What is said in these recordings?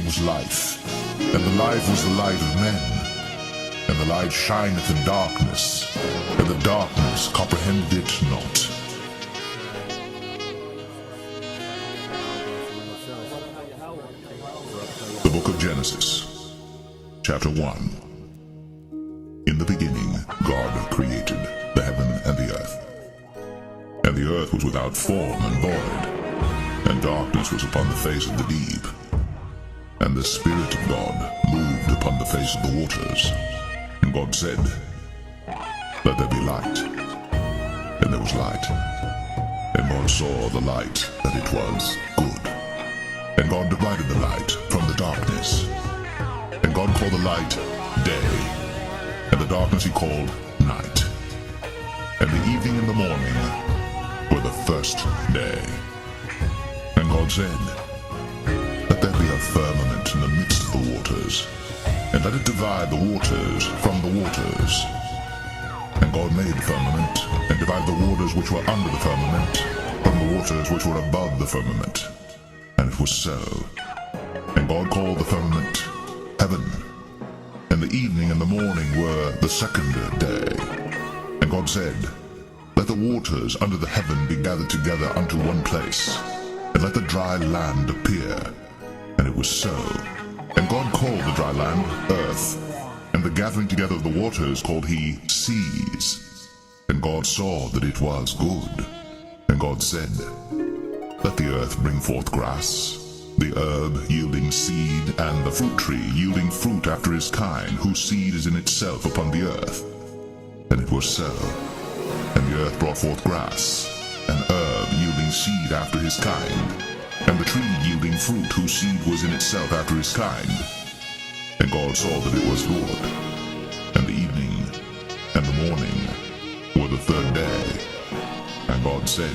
beginning was life, and the life was the light of men. And the light shineth in darkness, and the darkness comprehended it not. The Book of Genesis, chapter 1. In the beginning God created the heaven and the earth. And the earth was without form and void, and darkness was upon the face of the deep. And the Spirit of God moved upon the face of the waters. And God said, Let there be light. And there was light. And God saw the light, that it was good. And God divided the light from the darkness. And God called the light day, and the darkness he called night. And the evening and the morning were the first day. And God said, Let there be a firmament in the midst of the waters, and let it divide the waters from the waters. And God made the firmament, and divided the waters which were under the firmament from the waters which were above the firmament. And it was so. And God called the firmament heaven. And the evening and the morning were the second day. And God said, Let the waters under the heaven be gathered together unto one place, and let the dry land appear. And it was so. And God called the dry land earth, and the gathering together of the waters called he seas. And God saw that it was good. And God said, Let the earth bring forth grass, the herb yielding seed, and the fruit tree yielding fruit after his kind, whose seed is in itself upon the earth. And it was so. And the earth brought forth grass, an herb yielding seed after his kind, and the tree yielding fruit whose seed was in itself after his kind. And God saw that it was good. And the evening and the morning were the third day. And God said,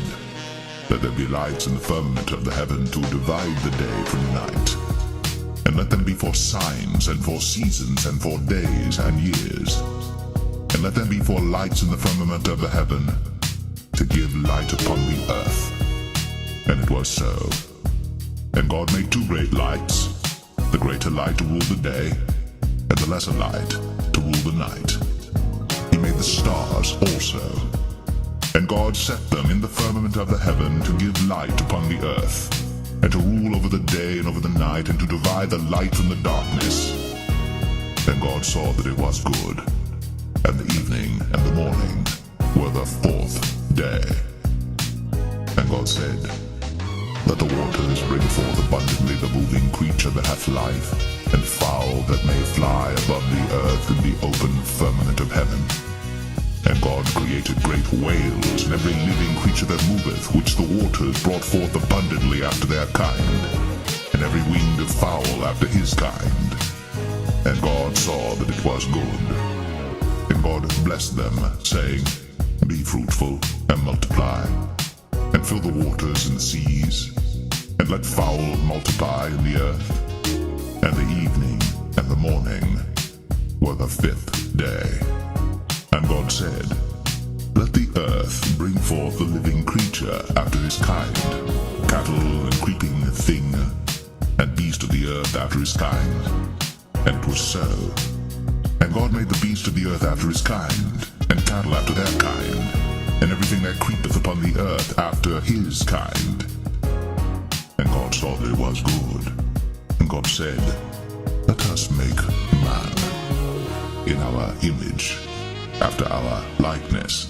Let there be lights in the firmament of the heaven to divide the day from the night. And let them be for signs, and for seasons, and for days and years. And let them be for lights in the firmament of the heaven, to give light upon the earth. And it was so. And God made two great lights, the greater light to rule the day, and the lesser light to rule the night. He made the stars also. And God set them in the firmament of the heaven to give light upon the earth, and to rule over the day and over the night, and to divide the light from the darkness. And God saw that it was good. And the evening and the morning were the fourth day. And God said, Let the waters bring forth abundantly the moving creature that hath life, and fowl that may fly above the earth in the open firmament of heaven. And God created great whales, and every living creature that moveth, which the waters brought forth abundantly after their kind, and every winged fowl after his kind. And God saw that it was good. And God blessed them, saying, Be fruitful, and multiply, and fill the waters and the seas, and let fowl multiply in the earth. And the evening and the morning were the fifth day. And God said, Let the earth bring forth the living creature after his kind, cattle and creeping thing, and beast of the earth after his kind. And it was so. And God made the beast of the earth after his kind, and cattle after their kind, and everything that creepeth upon the earth after his kind. And God saw that it was good. And God said, Let us make man in our image, after our likeness,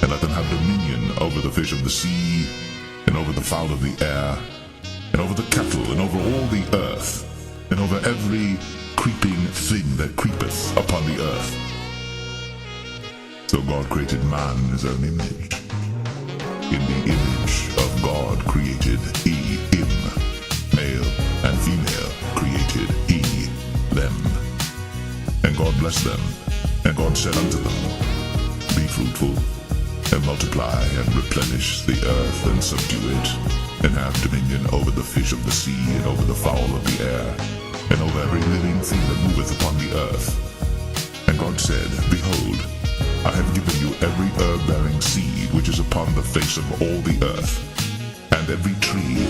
and let them have dominion over the fish of the sea, and over the fowl of the air, and over the cattle, and over all the earth, and over every creeping thing that creepeth upon the earth. So God created man in his own image. In the image of God created he him. Male and female created he them. And God blessed them. And God said unto them, Be fruitful, and multiply, and replenish the earth, and subdue it, and have dominion over the fish of the sea, and over the fowl of the air, and over every living thing that moveth upon the earth. And God said, Behold, I have given you every herb-bearing seed which is upon the face of all the earth, and every tree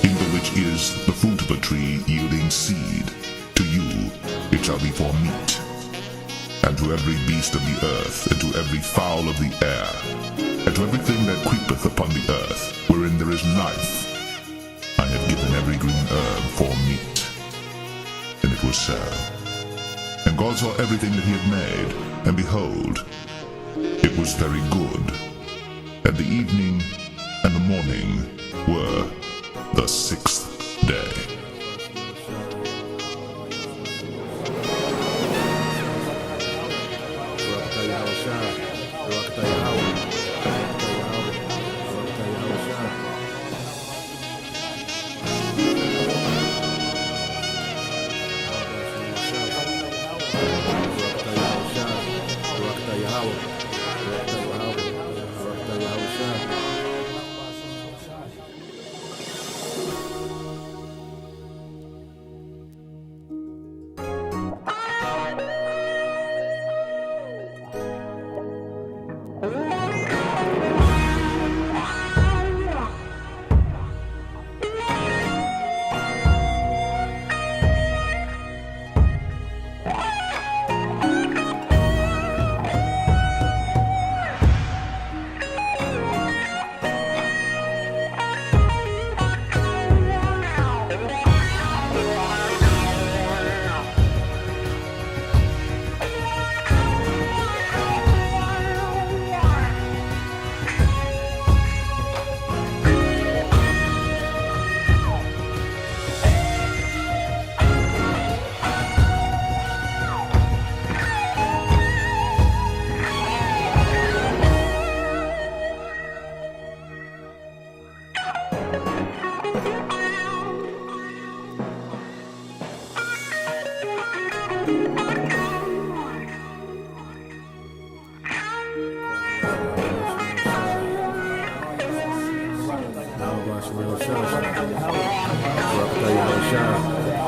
in the which is the fruit of a tree yielding seed, to you it shall be for meat. And to every beast of the earth, and to every fowl of the air, and to everything that creepeth upon the earth, wherein there is life, I have given every green herb for meat. And it was so. And God saw everything that he had made, and behold, it was very good. And the evening and the morning were the sixth day.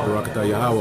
Barakatah Yahweh.